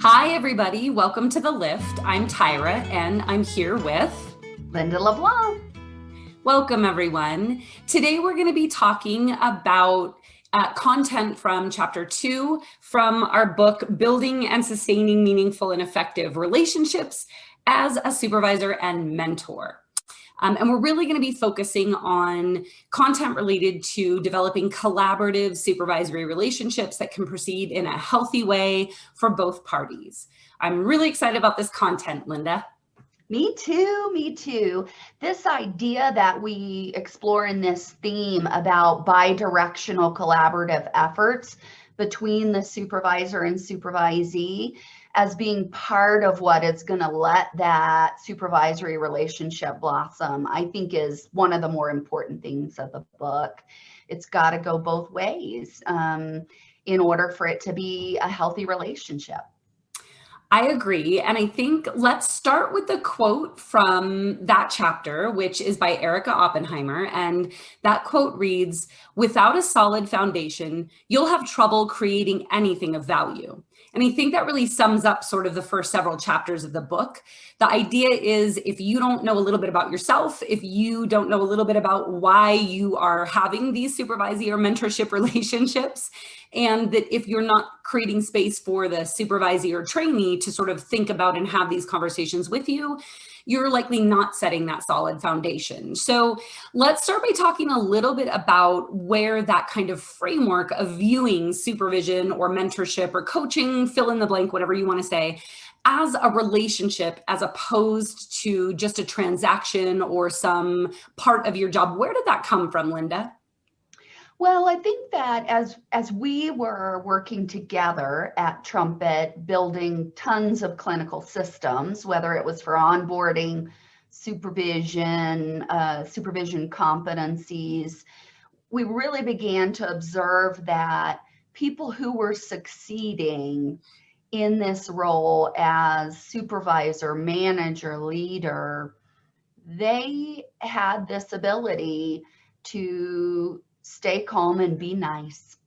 Hi, everybody. Welcome to The Lift. I'm Tyra, and I'm here with Linda LeBlanc. Welcome, everyone. Today, we're going to be talking about content from Chapter 2 from our book, Building and Sustaining Meaningful and Effective Relationships as a Supervisor and Mentor. And we're really going to be focusing on content related to developing collaborative supervisory relationships that can proceed in a healthy way for both parties. I'm really excited about this content, Linda. Me too. This idea that we explore in this theme about bi-directional collaborative efforts between the supervisor and supervisee as being part of what is going to let that supervisory relationship blossom, I think is one of the more important things of the book. It's got to go both ways in order for it to be a healthy relationship. I agree. And I think let's start with the quote from that chapter, which is by Erica Oppenheimer. And that quote reads, "Without a solid foundation, you'll have trouble creating anything of value." And I think that really sums up sort of the first several chapters of the book. The idea is if you don't know a little bit about yourself, if you don't know a little bit about why you are having these supervisee or mentorship relationships, and that if you're not creating space for the supervisee or trainee to sort of think about and have these conversations with you, you're likely not setting that solid foundation. So let's start by talking a little bit about where that kind of framework of viewing supervision or mentorship or coaching, fill in the blank, whatever you want to say, as a relationship as opposed to just a transaction or some part of your job. Where did that come from, Linda? Well, I think that as we were working together at Trumpet, building tons of clinical systems, whether it was for onboarding, supervision, supervision competencies, we really began to observe that people who were succeeding in this role as supervisor, manager, leader, they had this ability to stay calm and be nice,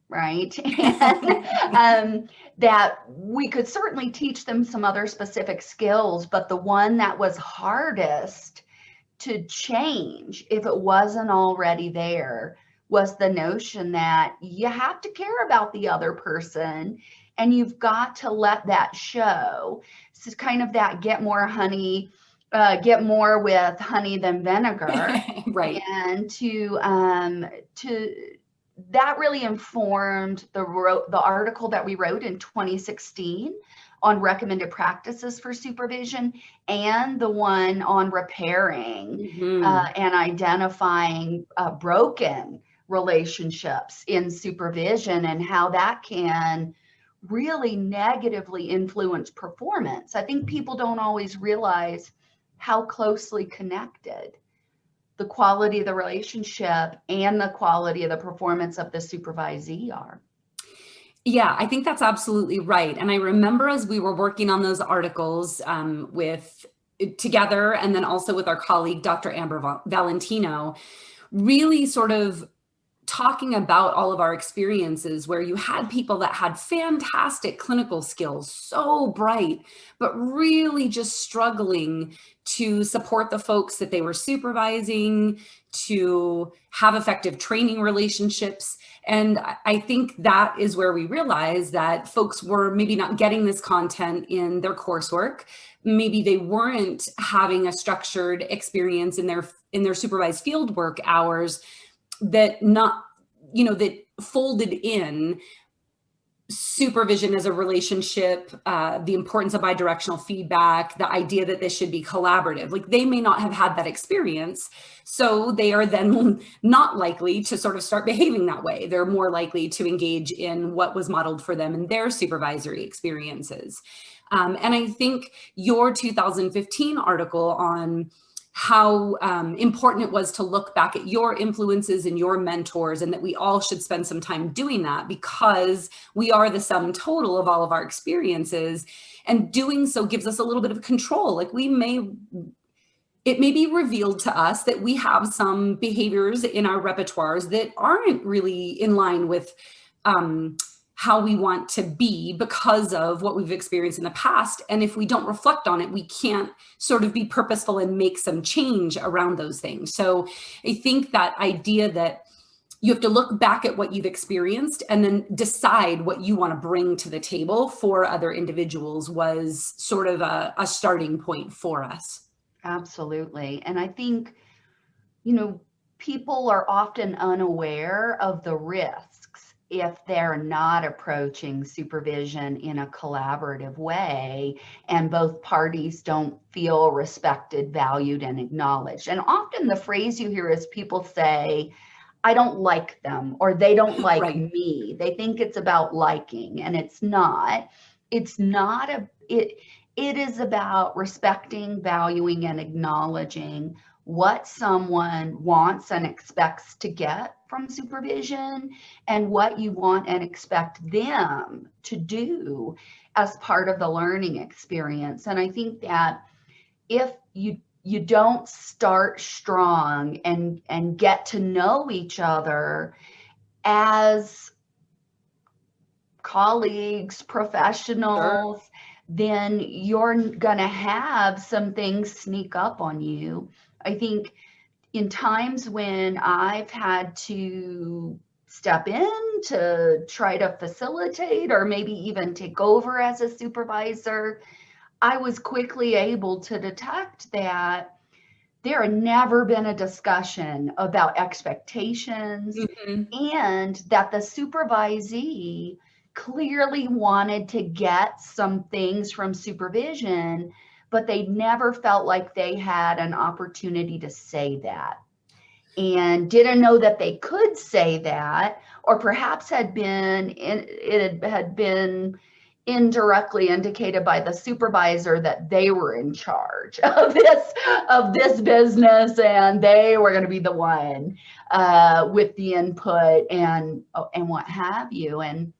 right? And that we could certainly teach them some other specific skills, but the one that was hardest to change, if it wasn't already there, was the notion that you have to care about the other person and you've got to let that show. This is kind of that get more with honey than vinegar. Right. And to that really informed the article that we wrote in 2016 on recommended practices for supervision, and the one on repairing and identifying broken relationships in supervision and how that can really negatively influence performance. I think people don't always realize how closely connected the quality of the relationship and the quality of the performance of the supervisee are. Yeah, I think that's absolutely right. And I remember as we were working on those articles together, and then also with our colleague, Dr. Amber Valentino, really sort of talking about all of our experiences where you had people that had fantastic clinical skills, so bright, but really just struggling to support the folks that they were supervising, to have effective training relationships. And I think that is where we realized that folks were maybe not getting this content in their coursework. Maybe they weren't having a structured experience in their supervised field work hours that folded in supervision as a relationship, the importance of bi-directional feedback, the idea that this should be collaborative. Like, they may not have had that experience, so they are then not likely to sort of start behaving that way. They're more likely to engage in what was modeled for them in their supervisory experiences. And I think your 2015 article on how important it was to look back at your influences and your mentors, and that we all should spend some time doing that because we are the sum total of all of our experiences. And doing so gives us a little bit of control. Like, it may be revealed to us that we have some behaviors in our repertoires that aren't really in line with how we want to be because of what we've experienced in the past. And if we don't reflect on it, we can't sort of be purposeful and make some change around those things. So I think that idea that you have to look back at what you've experienced and then decide what you want to bring to the table for other individuals was sort of a starting point for us. Absolutely. And I think, people are often unaware of the risks if they're not approaching supervision in a collaborative way and both parties don't feel respected, valued, and acknowledged. And often the phrase you hear is people say, I don't like them, or they don't like Right. me. They think it's about liking, and it's not. It's not it is about respecting, valuing, and acknowledging what someone wants and expects to get from supervision and what you want and expect them to do as part of the learning experience. And I think that if you don't start strong and get to know each other as colleagues, professionals, Sure. then you're going to have some things sneak up on you. I think in times when I've had to step in to try to facilitate or maybe even take over as a supervisor, I was quickly able to detect that there had never been a discussion about expectations, and that the supervisee clearly wanted to get some things from supervision, but they never felt like they had an opportunity to say that and didn't know that they could say that, or perhaps it had been indirectly indicated by the supervisor that they were in charge of this business and they were going to be the one with the input and what have you. And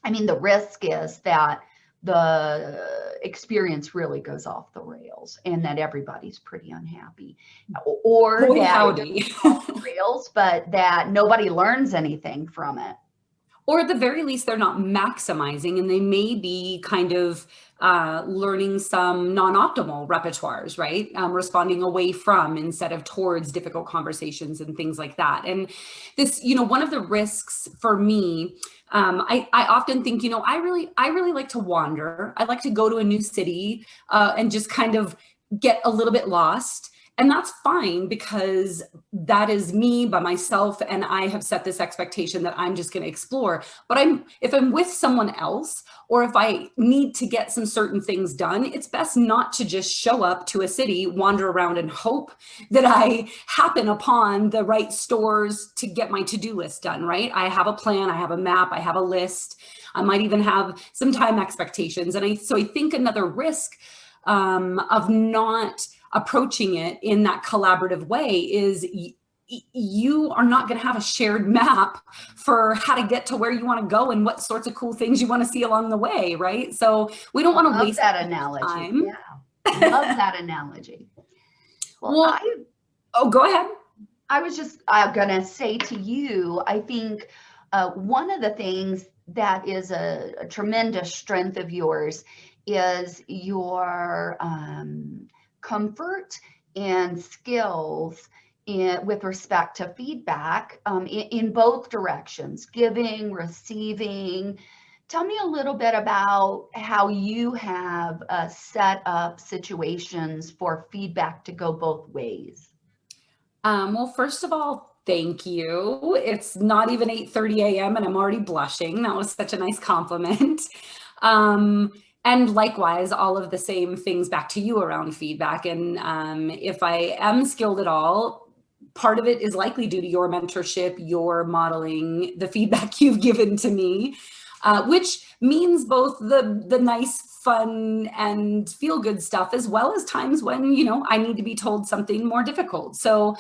I mean, the risk is that the experience really goes off the rails and that everybody's pretty unhappy, or Boy, that howdy. it goes off the rails, but that nobody learns anything from it. Or at the very least, they're not maximizing, and they may be kind of learning some non-optimal repertoires, right? Responding away from instead of towards difficult conversations and things like that. And this, one of the risks for me, I often think, I really like to wander. I like to go to a new city and just kind of get a little bit lost. And that's fine because that is me by myself. And I have set this expectation that I'm just going to explore. But if I'm with someone else, or if I need to get some certain things done, it's best not to just show up to a city, wander around and hope that I happen upon the right stores to get my to-do list done, right? I have a plan, I have a map, I have a list. I might even have some time expectations. And so I think another risk of not approaching it in that collaborative way is you are not going to have a shared map for how to get to where you want to go and what sorts of cool things you want to see along the way, right? So we don't want to waste that analogy. time. Yeah, love that analogy. Well, go ahead. I was just going to say to you, I think one of the things that is a tremendous strength of yours is your comfort and skills with respect to feedback in both directions, giving, receiving. Tell me a little bit about how you have set up situations for feedback to go both ways. Well, first of all, thank you. It's not even 8:30 a.m. and I'm already blushing. That was such a nice compliment. And likewise, all of the same things back to you around feedback. And if I am skilled at all, part of it is likely due to your mentorship, your modeling, the feedback you've given to me, which means both the nice, fun, and feel-good stuff, as well as times when, I need to be told something more difficult. So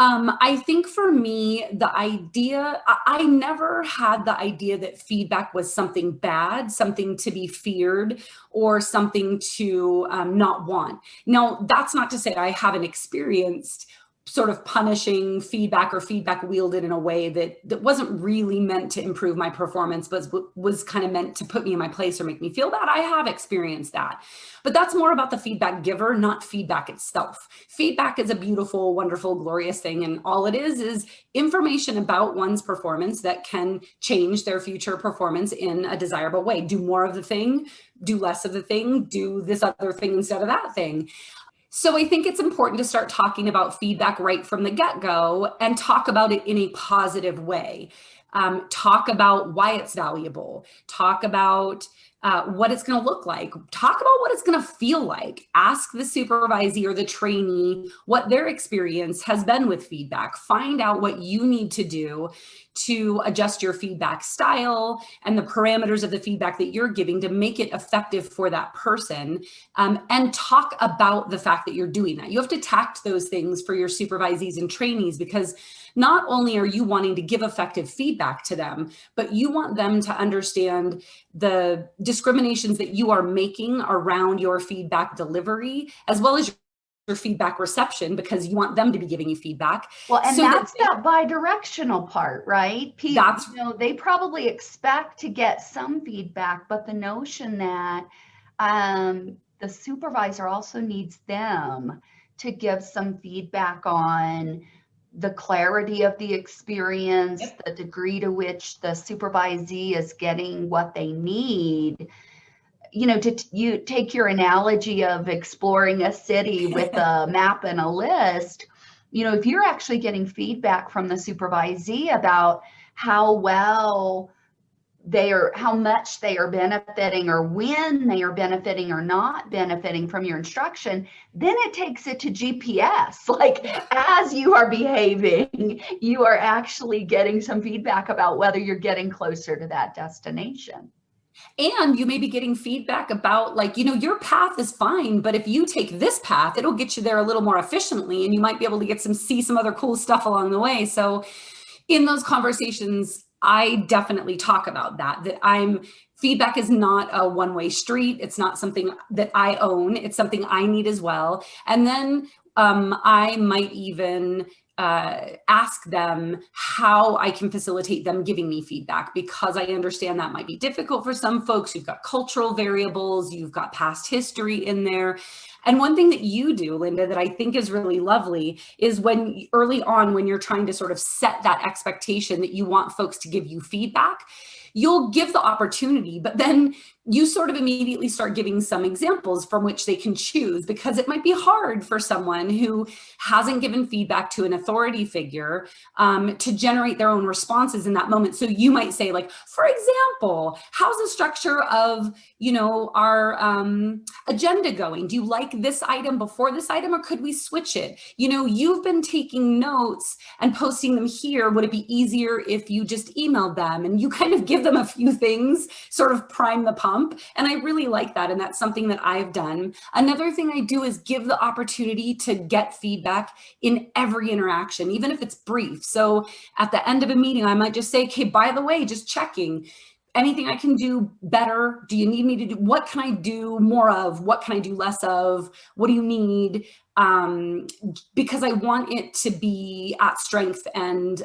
I think for me, the idea, I never had the idea that feedback was something bad, something to be feared, or something to not want. Now, that's not to say I haven't experienced sort of punishing feedback or feedback wielded in a way that wasn't really meant to improve my performance, but was kind of meant to put me in my place or make me feel bad. I have experienced that. But that's more about the feedback giver, not feedback itself. Feedback is a beautiful, wonderful, glorious thing. And all it is information about one's performance that can change their future performance in a desirable way. Do more of the thing, do less of the thing, do this other thing instead of that thing. So I think it's important to start talking about feedback right from the get-go and talk about it in a positive way. Talk about why it's valuable. Talk about what it's going to look like. Talk about what it's going to feel like. Ask the supervisee or the trainee what their experience has been with feedback. Find out what you need to do to adjust your feedback style and the parameters of the feedback that you're giving to make it effective for that person, and talk about the fact that you're doing that. You have to tact those things for your supervisees and trainees, because not only are you wanting to give effective feedback to them, but you want them to understand the discriminations that you are making around your feedback delivery, as well as your feedback reception, because you want them to be giving you feedback. Well, and so that's that bi-directional part, right? People, they probably expect to get some feedback, but the notion that the supervisor also needs them to give some feedback on the clarity of the experience, the degree to which the supervisee is getting what they need. You know, you take your analogy of exploring a city with a map and a list, you know, if you're actually getting feedback from the supervisee about how much they are benefiting, or when they are benefiting or not benefiting from your instruction, then it takes it to GPS. Like, as you are behaving, you are actually getting some feedback about whether you're getting closer to that destination. And you may be getting feedback about, like, you know, your path is fine, but if you take this path, it'll get you there a little more efficiently, and you might be able to see some other cool stuff along the way. So in those conversations, I definitely talk about that feedback is not a one-way street. It's not something that I own. It's something I need as well. And then I might even ask them how I can facilitate them giving me feedback, because I understand that might be difficult for some folks. You've got cultural variables, you've got past history in there. And one thing that you do, Linda, that I think is really lovely is when early on, when you're trying to sort of set that expectation that you want folks to give you feedback, you'll give the opportunity, but then you sort of immediately start giving some examples from which they can choose, because it might be hard for someone who hasn't given feedback to an authority figure to generate their own responses in that moment. So you might say, like, for example, how's the structure of, you know, our agenda going? Do you like this item before this item, or could we switch it? You know, you've been taking notes and posting them here. Would it be easier if you just emailed them? And you kind of give them a few things, sort of prime the pump. And I really like that. And that's something that I've done. Another thing I do is give the opportunity to get feedback in every interaction, even if it's brief. So at the end of a meeting, I might just say, okay, by the way, just checking. Anything I can do better? Do you need me to do? What can I do more of? What can I do less of? What do you need? Because I want it to be at strength and,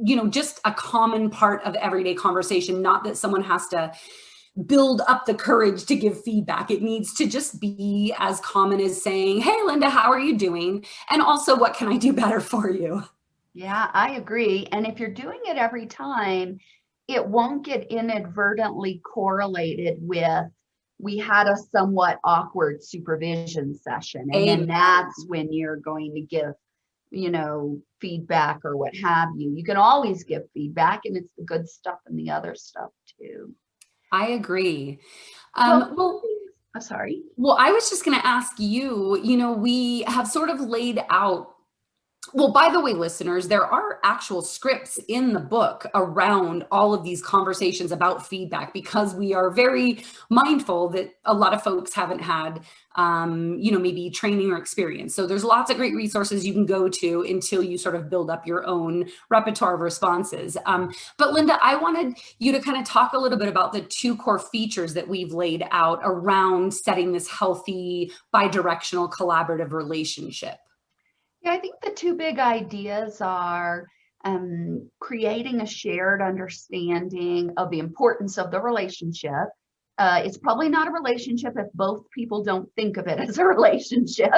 you know, just a common part of everyday conversation, not that someone has to build up the courage to give feedback. It needs to just be as common as saying, hey, Linda, how are you doing? And also, what can I do better for you? Yeah, I agree. And if you're doing it every time, it won't get inadvertently correlated with, we had a somewhat awkward supervision session. And then that's when you're going to give, you know, feedback or what have you. You can always give feedback, and it's the good stuff and the other stuff too. I agree. Well, I'm sorry. Well, I was just going to ask you, you know, we have sort of laid out. Well, by the way, listeners, there are actual scripts in the book around all of these conversations about feedback, because we are very mindful that a lot of folks haven't had, you know, maybe training or experience. So there's lots of great resources you can go to until you sort of build up your own repertoire of responses. But Linda, I wanted you to kind of talk a little bit about the two core features that we've laid out around setting this healthy, bi-directional collaborative relationship. Yeah, I think the two big ideas are creating a shared understanding of the importance of the relationship. It's probably not a relationship if both people don't think of it as a relationship.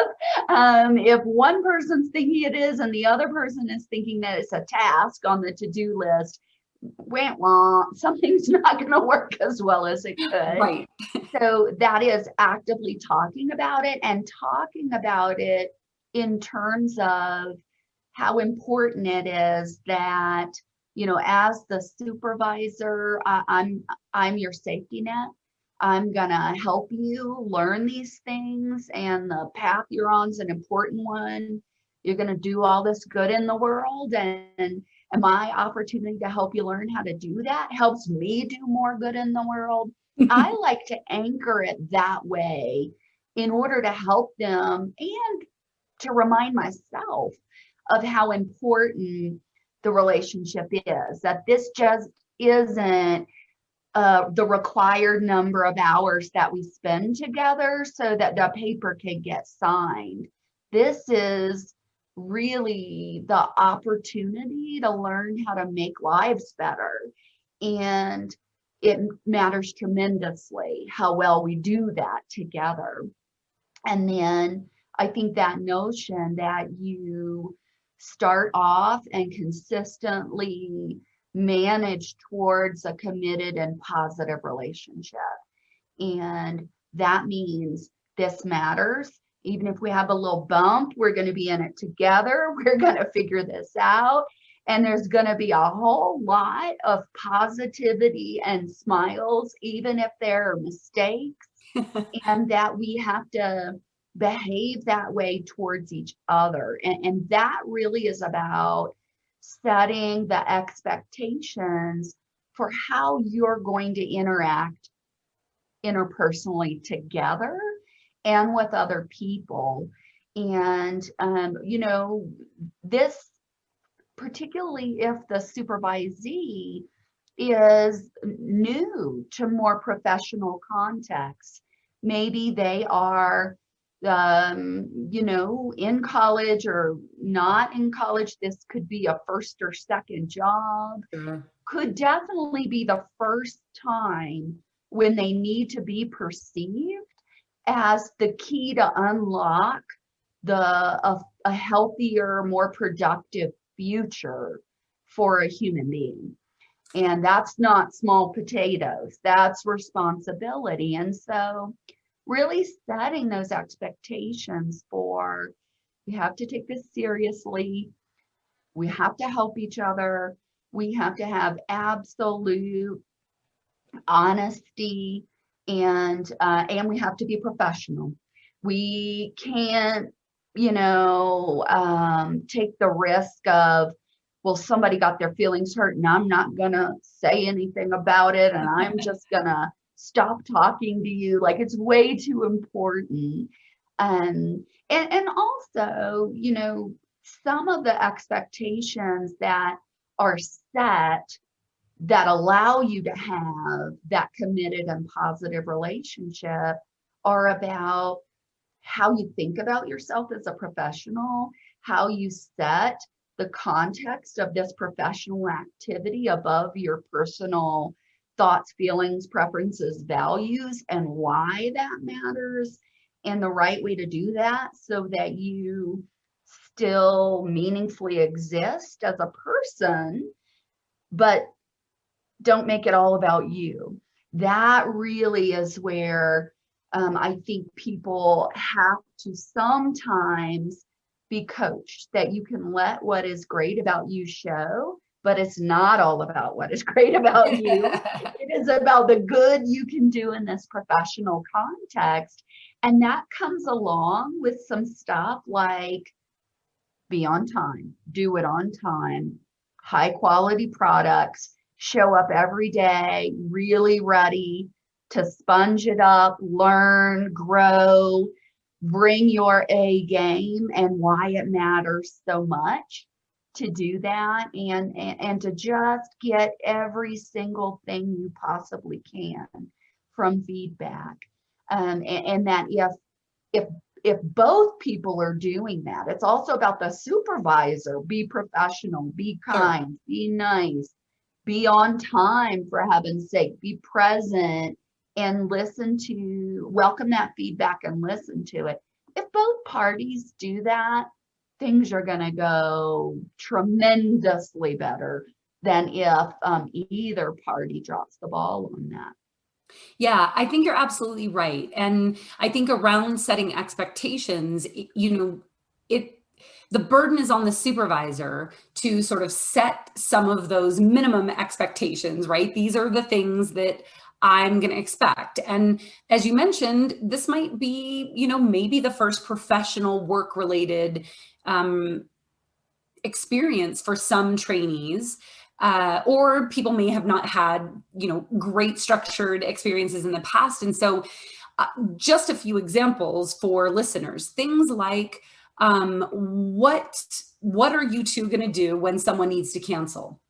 If one person's thinking it is and the other person is thinking that it's a task on the to-do list, wah, wah, something's not going to work as well as it could. Right. So that is actively talking about it, and talking about it in terms of how important it is that, as the supervisor, I'm your safety net. I'm gonna help you learn these things, and the path you're on is an important one. You're gonna do all this good in the world, and my opportunity to help you learn how to do that helps me do more good in the world. I like to anchor it that way in order to help them and to remind myself of how important the relationship is, that this just isn't the required number of hours that we spend together so that the paper can get signed. This is really the opportunity to learn how to make lives better. And it matters tremendously how well we do that together. And then I think that notion that you start off and consistently manage towards a committed and positive relationship. And that means this matters. Even if we have a little bump, we're going to be in it together. We're going to figure this out. And there's going to be a whole lot of positivity and smiles, even if there are mistakes, and that we have to behave that way towards each other. And that really is about setting the expectations for how you're going to interact interpersonally together and with other people. And, this, particularly if the supervisee is new to more professional contexts, maybe they are in college or not in college. This could be a first or second job. Sure. Could definitely be the first time when they need to be perceived as the key to unlock a healthier, more productive future for a human being. And that's not small potatoes, that's responsibility. And so really setting those expectations for, we have to take this seriously, we have to help each other, we have to have absolute honesty, and we have to be professional. We can't, take the risk of, well, somebody got their feelings hurt and I'm not gonna say anything about it, and I'm just gonna stop talking to you. Like, it's way too important. And also, some of the expectations that are set that allow you to have that committed and positive relationship are about how you think about yourself as a professional, how you set the context of this professional activity above your personal thoughts, feelings, preferences, values, and why that matters, and the right way to do that so that you still meaningfully exist as a person, but don't make it all about you. That really is where I think people have to sometimes be coached, that you can let what is great about you show, but it's not all about what is great about you. It is about the good you can do in this professional context. And that comes along with some stuff like be on time, do it on time, high quality products, show up every day, really ready to sponge it up, learn, grow, bring your A game, and why it matters so much to do that, and to just get every single thing you possibly can from feedback. And that if if both people are doing that, it's also about the supervisor. Be professional, be kind, be nice, be on time, for heaven's sake, be present, and welcome that feedback and listen to it. If both parties do that, things are going to go tremendously better than if either party drops the ball on that. Yeah, I think you're absolutely right. And I think around setting expectations, the burden is on the supervisor to sort of set some of those minimum expectations, right? These are the things that I'm going to expect. And as you mentioned, this might be, maybe the first professional work related experience for some trainees. Or people may have not had, great structured experiences in the past. And so just a few examples for listeners, things like what are you two going to do when someone needs to cancel?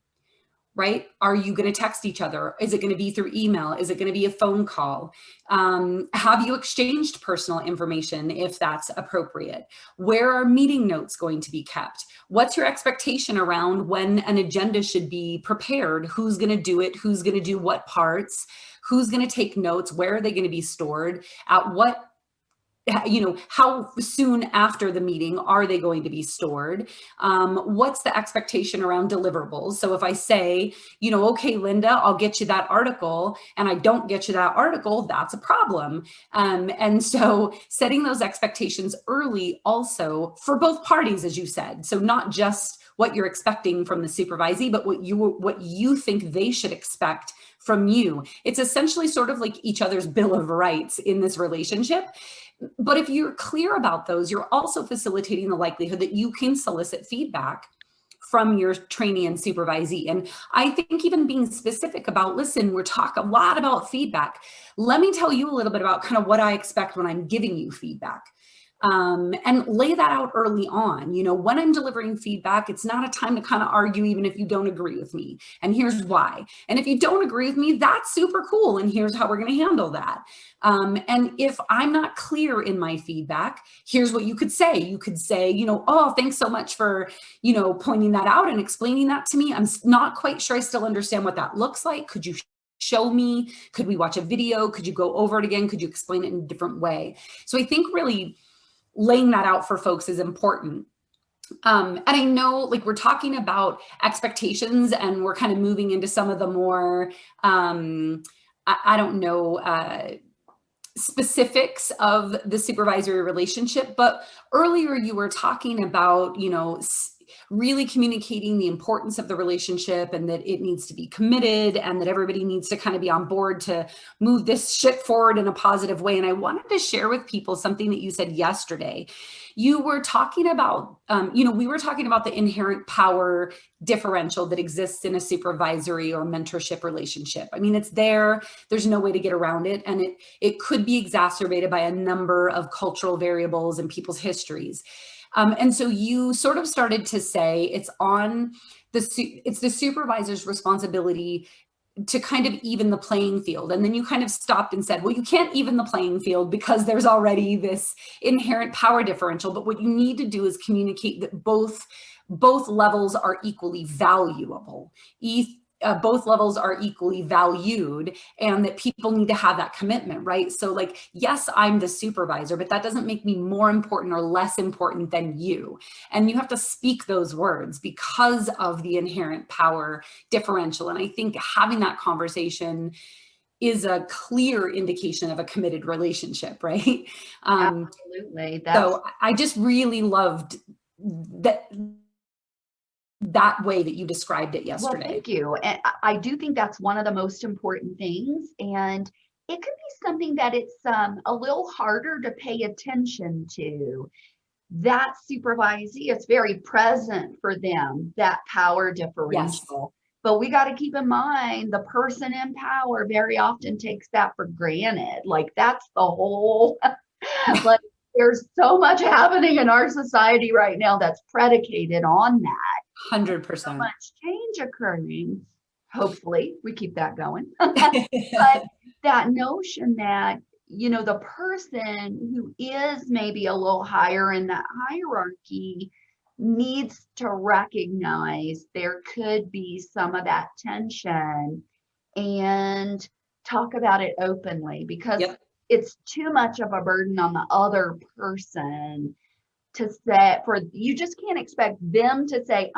Right? Are you going to text each other? Is it going to be through email? Is it going to be a phone call? Have you exchanged personal information if that's appropriate? Where are meeting notes going to be kept? What's your expectation around when an agenda should be prepared? Who's going to do it? Who's going to do what parts? Who's going to take notes? Where are they going to be stored? At what how soon after the meeting are they going to be stored? What's the expectation around deliverables? So if I say, okay, Linda, I'll get you that article, and I don't get you that article, that's a problem. And so setting those expectations early also for both parties, as you said. So not just what you're expecting from the supervisee, but what you think they should expect from you. It's essentially sort of like each other's bill of rights in this relationship. But if you're clear about those, you're also facilitating the likelihood that you can solicit feedback from your trainee and supervisee. And I think even being specific about, listen, we're talking a lot about feedback. Let me tell you a little bit about kind of what I expect when I'm giving you feedback. And lay that out early on. When I'm delivering feedback, it's not a time to kind of argue, even if you don't agree with me. And here's why. And if you don't agree with me, that's super cool. And here's how we're going to handle that. And if I'm not clear in my feedback, here's what you could say. You could say, oh, thanks so much for, pointing that out and explaining that to me. I'm not quite sure I still understand what that looks like. Could you show me? Could we watch a video? Could you go over it again? Could you explain it in a different way? So I think really laying that out for folks is important. And I know like we're talking about expectations and we're kind of moving into some of the more, specifics of the supervisory relationship. But earlier you were talking about, really communicating the importance of the relationship and that it needs to be committed and that everybody needs to kind of be on board to move this shit forward in a positive way. And I wanted to share with people something that you said yesterday. You were talking about, we were talking about the inherent power differential that exists in a supervisory or mentorship relationship. I mean, it's there, there's no way to get around it. And it could be exacerbated by a number of cultural variables and people's histories. And so you sort of started to say it's the supervisor's responsibility to kind of even the playing field. And then you kind of stopped and said, well, you can't even the playing field because there's already this inherent power differential. But what you need to do is communicate that both levels are equally valuable. Both levels are equally valued and that people need to have that commitment, right? So like, yes, I'm the supervisor, but that doesn't make me more important or less important than you. And you have to speak those words because of the inherent power differential. And I think having that conversation is a clear indication of a committed relationship, right? Absolutely. So I just really loved that way that you described it yesterday. Well, thank you. And I do think that's one of the most important things. And it could be something that it's a little harder to pay attention to. That supervisee, it's very present for them, that power differential. Yes. But we got to keep in mind the person in power very often takes that for granted. Like that's the whole, like there's so much happening in our society right now that's predicated on that. 100%. So much change occurring. Hopefully we keep that going. But that notion that the person who is maybe a little higher in that hierarchy needs to recognize there could be some of that tension and talk about it openly, because Yep. it's too much of a burden on the other person to say. For you just can't expect them to say,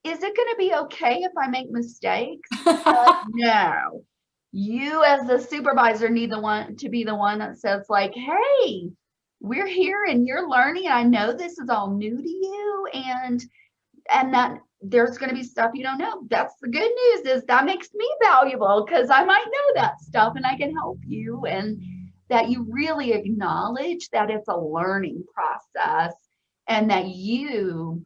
is it going to be okay if I make mistakes? No, you as the supervisor need to be the one that says, like, hey, we're here and you're learning, and I know this is all new to you, and that there's going to be stuff you don't know. That's the good news, is that makes me valuable, because I might know that stuff and I can help you. And that you really acknowledge that it's a learning process, and that you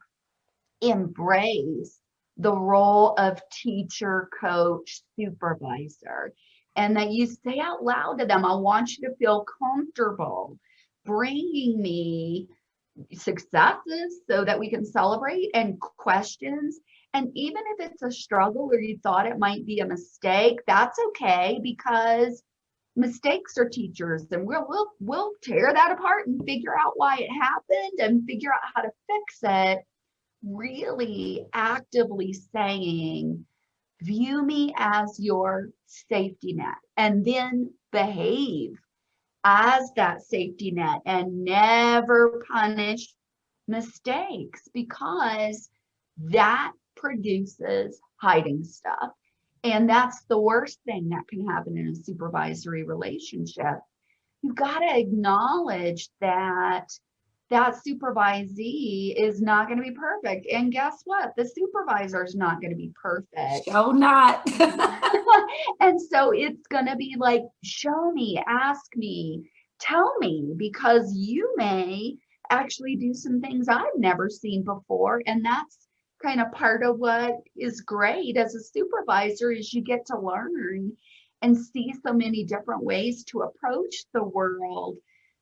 embrace the role of teacher, coach, supervisor, and that you say out loud to them, I want you to feel comfortable bringing me successes so that we can celebrate, and questions. And even if it's a struggle or you thought it might be a mistake, that's okay, because mistakes are teachers, and we'll tear that apart and figure out why it happened and figure out how to fix it. Really actively saying, view me as your safety net, and then behave as that safety net, and never punish mistakes, because that produces hiding stuff. And that's the worst thing that can happen in a supervisory relationship. You've got to acknowledge that that supervisee is not going to be perfect. And guess what? The supervisor is not going to be perfect. So not. And so it's going to be like, show me, ask me, tell me, because you may actually do some things I've never seen before. And that's kind of part of what is great as a supervisor, is you get to learn and see so many different ways to approach the world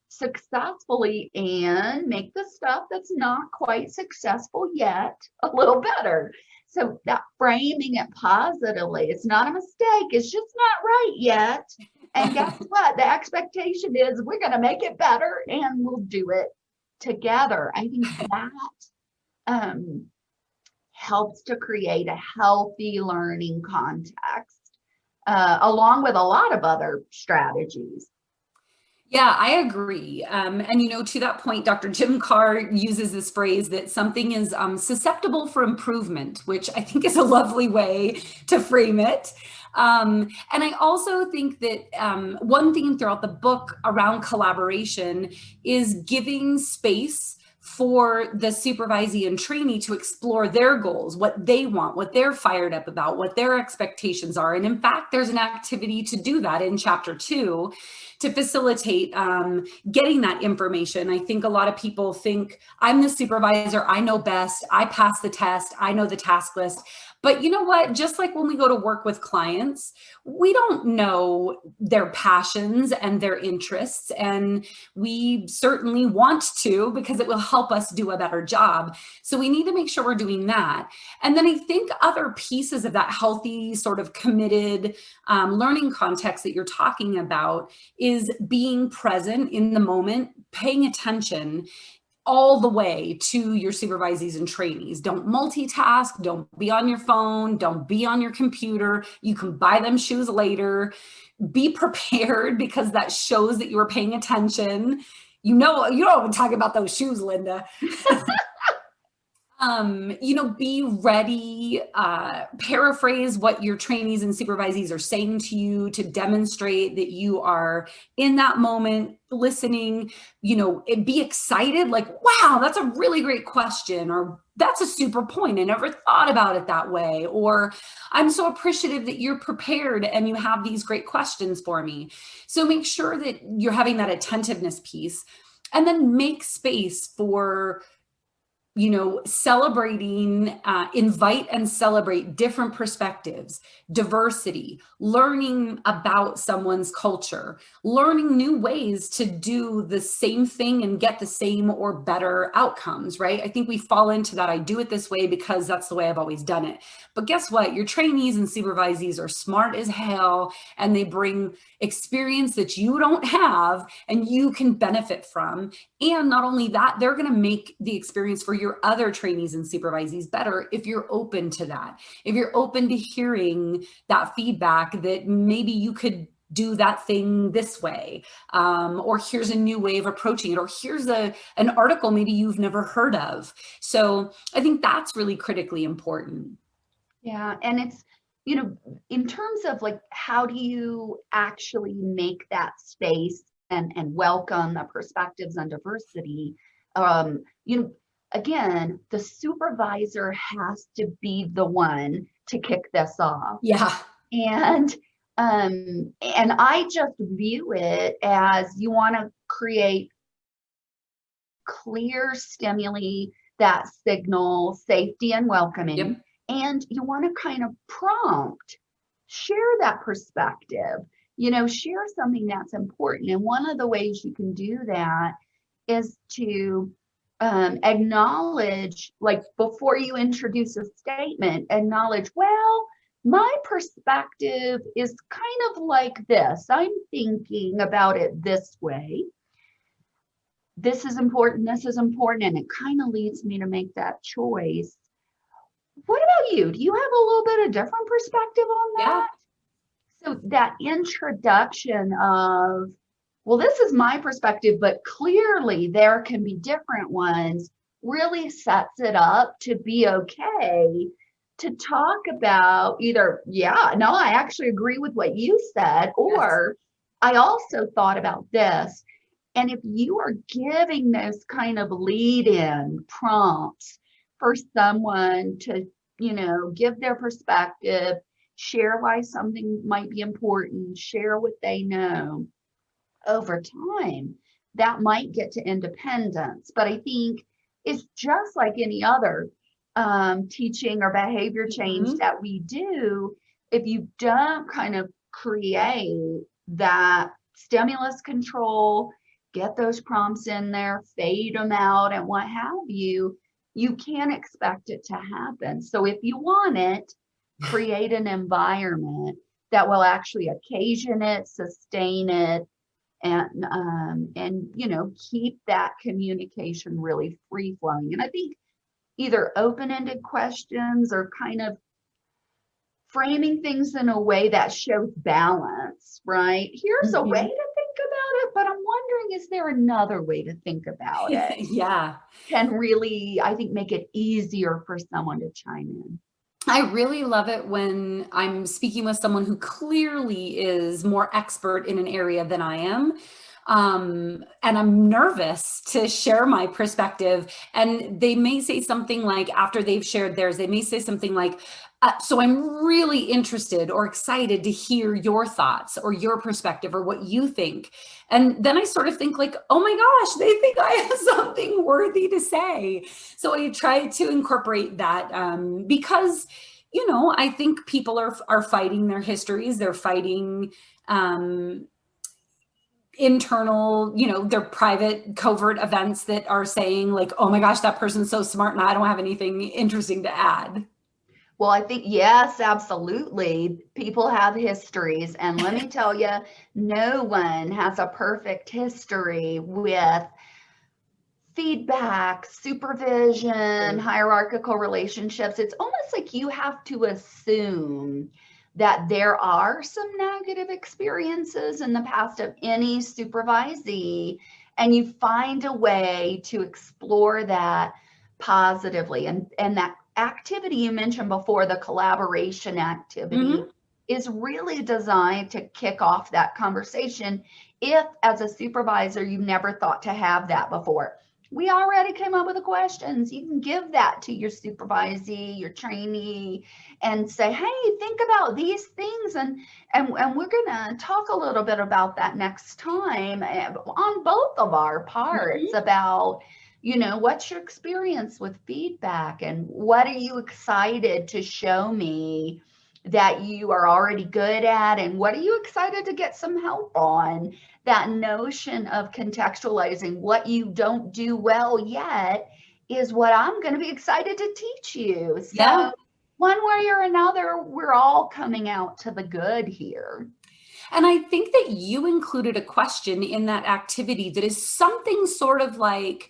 successfully, and make the stuff that's not quite successful yet a little better. So that framing it positively, it's not a mistake, it's just not right yet. And guess what? The expectation is we're going to make it better, and we'll do it together. I think that helps to create a healthy learning context, along with a lot of other strategies. Yeah, I agree. And to that point, Dr. Jim Carr uses this phrase that something is susceptible for improvement, which I think is a lovely way to frame it. And I also think that one theme throughout the book around collaboration is giving space for the supervisee and trainee to explore their goals, what they want, what they're fired up about, what their expectations are. And in fact, there's an activity to do that in chapter 2 to facilitate getting that information. I think a lot of people think, I'm the supervisor, I know best, I pass the test, I know the task list. But you know what? Just like when we go to work with clients, we don't know their passions and their interests, and we certainly want to, because it will help us do a better job. So we need to make sure we're doing that. And then I think other pieces of that healthy, sort of committed learning context that you're talking about is being present in the moment, paying attention all the way to your supervisees and trainees. Don't multitask, don't be on your phone, don't be on your computer. You can buy them shoes later. Be prepared, because that shows that you are paying attention. You don't even talk about those shoes, Linda. Be ready, paraphrase what your trainees and supervisees are saying to you to demonstrate that you are in that moment, listening, be excited, like, wow, that's a really great question, or that's a super point, I never thought about it that way, or I'm so appreciative that you're prepared and you have these great questions for me. So make sure that you're having that attentiveness piece, and then make space for celebrating, invite and celebrate different perspectives, diversity, learning about someone's culture, learning new ways to do the same thing and get the same or better outcomes, right? I think we fall into that. I do it this way because that's the way I've always done it. But guess what? Your trainees and supervisees are smart as hell, and they bring experience that you don't have and you can benefit from. And not only that, they're going to make the experience for your other trainees and supervisees better if you're open to that. If you're open to hearing that feedback that maybe you could do that thing this way, or here's a new way of approaching it, or here's an article maybe you've never heard of. So I think that's really critically important. Yeah, and it's, in terms of like, how do you actually make that space and welcome the perspectives and diversity? Again, the supervisor has to be the one to kick this off. Yeah. And I just view it as you want to create clear stimuli that signal safety and welcoming. Yep. And you want to kind of prompt, share that perspective, share something that's important. And one of the ways you can do that is to acknowledge, like before you introduce a statement, acknowledge, well, my perspective is kind of like this. I'm thinking about it this way. This is important, and it kind of leads me to make that choice. What about you? Do you have a little bit of different perspective on that? Yeah. So that introduction of, well, this is my perspective, but clearly there can be different ones, really sets it up to be okay to talk about either, yeah, no, I actually agree with what you said, or yes, I also thought about this. And if you are giving those kind of lead-in prompts for someone to, give their perspective, share why something might be important, share what they know, over time, that might get to independence. But I think it's just like any other teaching or behavior change that we do. If you don't kind of create that stimulus control, get those prompts in there, fade them out, and what have you, you can't expect it to happen. So if you want it, create an environment that will actually occasion it, sustain it, and keep that communication really free flowing. And I think either open-ended questions or kind of framing things in a way that shows balance, right? Here's a way to think about it, but I'm wondering, is there another way to think about it? Yeah. Can really, I think, make it easier for someone to chime in. I really love it when I'm speaking with someone who clearly is more expert in an area than I am. And I'm nervous to share my perspective. And they may say something like, after they've shared theirs, they may say something like, so I'm really interested or excited to hear your thoughts or your perspective or what you think. And then I sort of think like, oh my gosh, they think I have something worthy to say. So I try to incorporate that because, I think people are fighting their histories. They're fighting internal, their private covert events that are saying like, oh my gosh, that person's so smart and I don't have anything interesting to add. Well, I think, yes, absolutely. People have histories. And let me tell you, no one has a perfect history with feedback, supervision, hierarchical relationships. It's almost like you have to assume that there are some negative experiences in the past of any supervisee, and you find a way to explore that positively. And that activity you mentioned before, the collaboration activity, is really designed to kick off that conversation. If, as a supervisor, you've never thought to have that before, we already came up with the questions. You can give that to your supervisee, your trainee, and say, hey, think about these things. And we're going to talk a little bit about that next time on both of our parts about, what's your experience with feedback, and what are you excited to show me that you are already good at, and what are you excited to get some help on? That notion of contextualizing what you don't do well yet is what I'm going to be excited to teach you. Yeah. So one way or another, we're all coming out to the good here. And I think that you included a question in that activity that is something sort of like,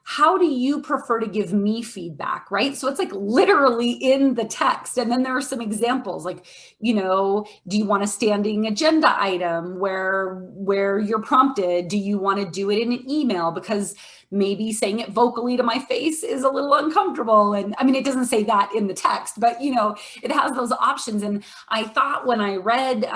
how do you prefer to give me feedback, right? So it's like literally in the text. And then there are some examples like, do you want a standing agenda item where you're prompted? Do you want to do it in an email? Because maybe saying it vocally to my face is a little uncomfortable. And I mean, it doesn't say that in the text, but it has those options. And I thought when I read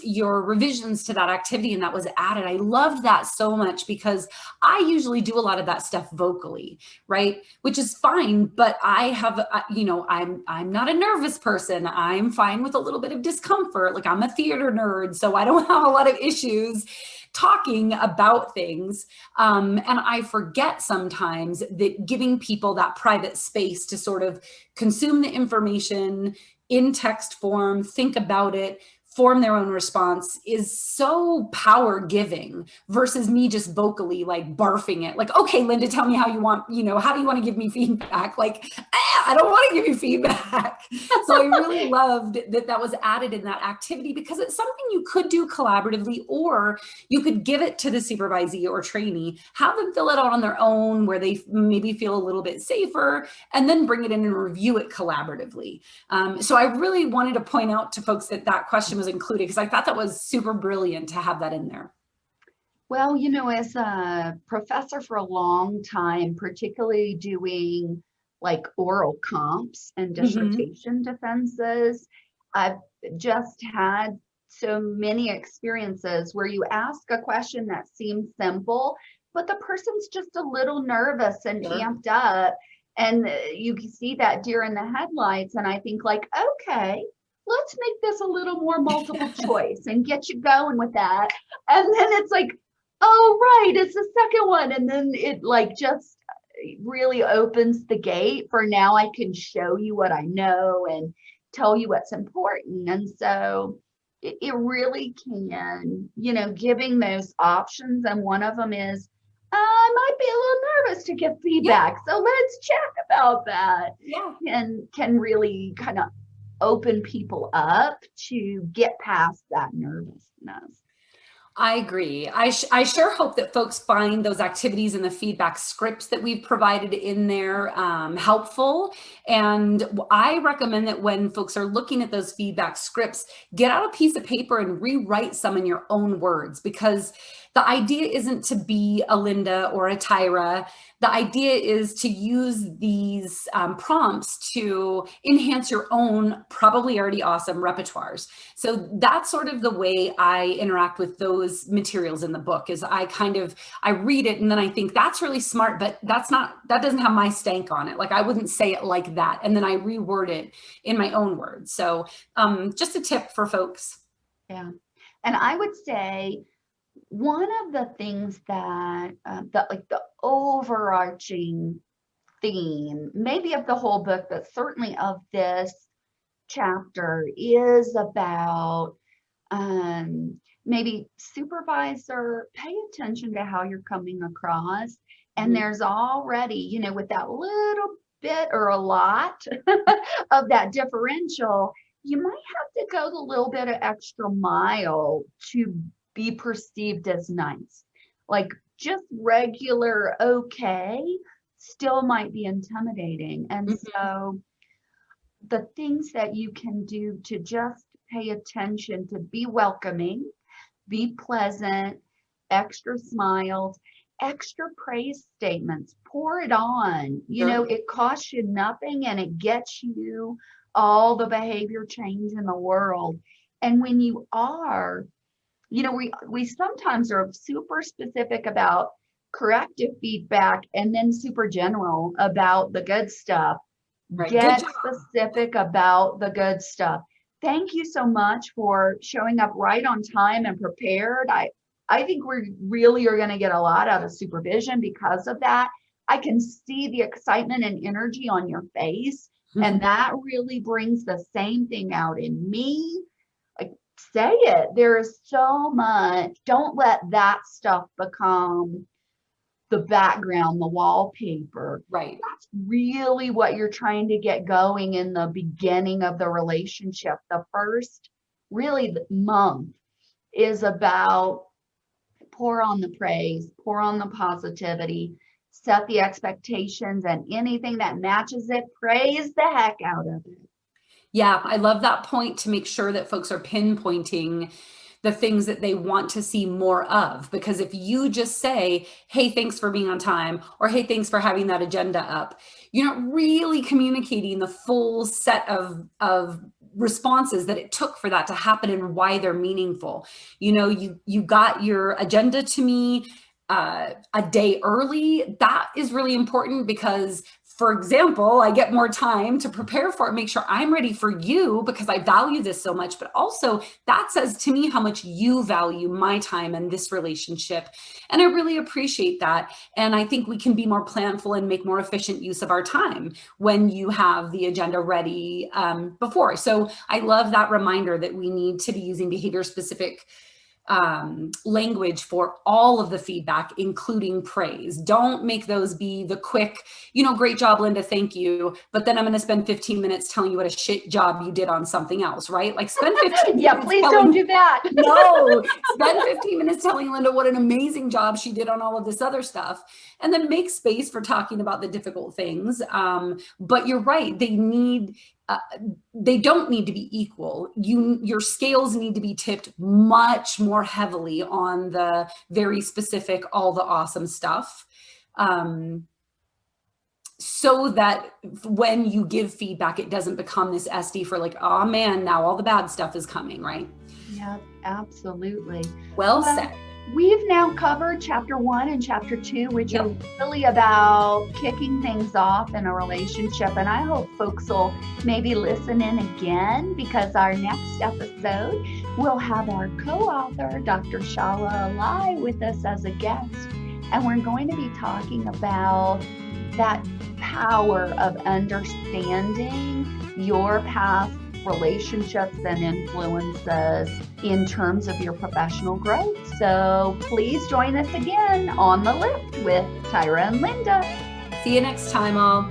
your revisions to that activity and that was added, I loved that so much, because I usually do a lot of that stuff vocally, right? Which is fine, but I have, I'm not a nervous person. I'm fine with a little bit of discomfort. Like, I'm a theater nerd, so I don't have a lot of issues talking about things. And I forget sometimes that giving people that private space to sort of consume the information in text form, think about it, form their own response is so power giving versus me just vocally like barfing it. Like, okay, Linda, tell me how you want, how do you want to give me feedback? Like, I don't want to give you feedback. So I really loved that was added in that activity, because it's something you could do collaboratively, or you could give it to the supervisee or trainee, have them fill it out on their own where they maybe feel a little bit safer, and then bring it in and review it collaboratively. So I really wanted to point out to folks that question was included, because I thought that was super brilliant to have that in there. Well, as a professor for a long time, particularly doing like oral comps and dissertation defenses, I've just had so many experiences where you ask a question that seems simple, but the person's just a little nervous and amped up. And you can see that deer in the headlights. And I think like, okay, let's make this a little more multiple choice and get you going with that. And then it's like, oh, right, it's the second one. And then it like just really opens the gate for now I can show you what I know and tell you what's important. And so it really can, giving those options. And one of them is, I might be a little nervous to give feedback. Yeah. So let's chat about that. Yeah. And can really kind of open people up to get past that nervousness. I agree. I sure hope that folks find those activities and the feedback scripts that we've provided in there helpful. And I recommend that when folks are looking at those feedback scripts, get out a piece of paper and rewrite some in your own words, because the idea isn't to be a Linda or a Tyra. The idea is to use these prompts to enhance your own probably already awesome repertoires. So that's sort of the way I interact with those materials in the book, is I read it and then I think that's really smart, but that doesn't have my stank on it. Like, I wouldn't say it like that. And then I reword it in my own words. So just a tip for folks. Yeah. And I would say, one of the things that the overarching theme, maybe of the whole book, but certainly of this chapter, is about maybe supervisor, pay attention to how you're coming across. And there's already, with that little bit or a lot of that differential, you might have to go the little bit of extra mile to be perceived as nice. Like, just regular okay still might be intimidating. And so the things that you can do to just pay attention, to be welcoming, be pleasant, extra smiles, extra praise statements, pour it on. It costs you nothing and it gets you all the behavior change in the world. And when you are, we sometimes are super specific about corrective feedback and then super general about the good stuff. Right. Get specific about the good stuff. Thank you so much for showing up right on time and prepared. I think we really are going to get a lot out of supervision because of that. I can see the excitement and energy on your face. And that really brings the same thing out in me. Like, say it. There is so much. Don't let that stuff become the background, the wallpaper. Right. That's really what you're trying to get going in the beginning of the relationship. The first really month is about pour on the praise, pour on the positivity, set the expectations, and anything that matches it, praise the heck out of it. Yeah, I love that point, to make sure that folks are pinpointing the things that they want to see more of. Because if you just say, hey, thanks for being on time, or hey, thanks for having that agenda up, you're not really communicating the full set of responses that it took for that to happen and why they're meaningful. You got your agenda to me a day early. That is really important because, for example, I get more time to prepare for it, make sure I'm ready for you because I value this so much. But also that says to me how much you value my time and this relationship. And I really appreciate that. And I think we can be more planful and make more efficient use of our time when you have the agenda ready before. So I love that reminder that we need to be using behavior specific language for all of the feedback, including praise. Don't make those be the quick, great job, Linda, thank you. But then I'm going to spend 15 minutes telling you what a shit job you did on something else, right? Like spend 15 yeah, minutes. Please don't do that. No, spend 15 minutes telling Linda what an amazing job she did on all of this other stuff. And then make space for talking about the difficult things. But you're right. They don't need to be equal. Your scales need to be tipped much more heavily on the very specific, all the awesome stuff. So that when you give feedback, it doesn't become this SD for like, oh man, now all the bad stuff is coming, right? Yeah, absolutely. Well said. We've now covered chapter 1 and chapter 2, which are really about kicking things off in a relationship. And I hope folks will maybe listen in again, because our next episode will have our co-author, Dr. Shala Alai, with us as a guest. And we're going to be talking about that power of understanding your past relationships and influences in terms of your professional growth. So please join us again on the lift with Tyra and Linda. See you next time, all.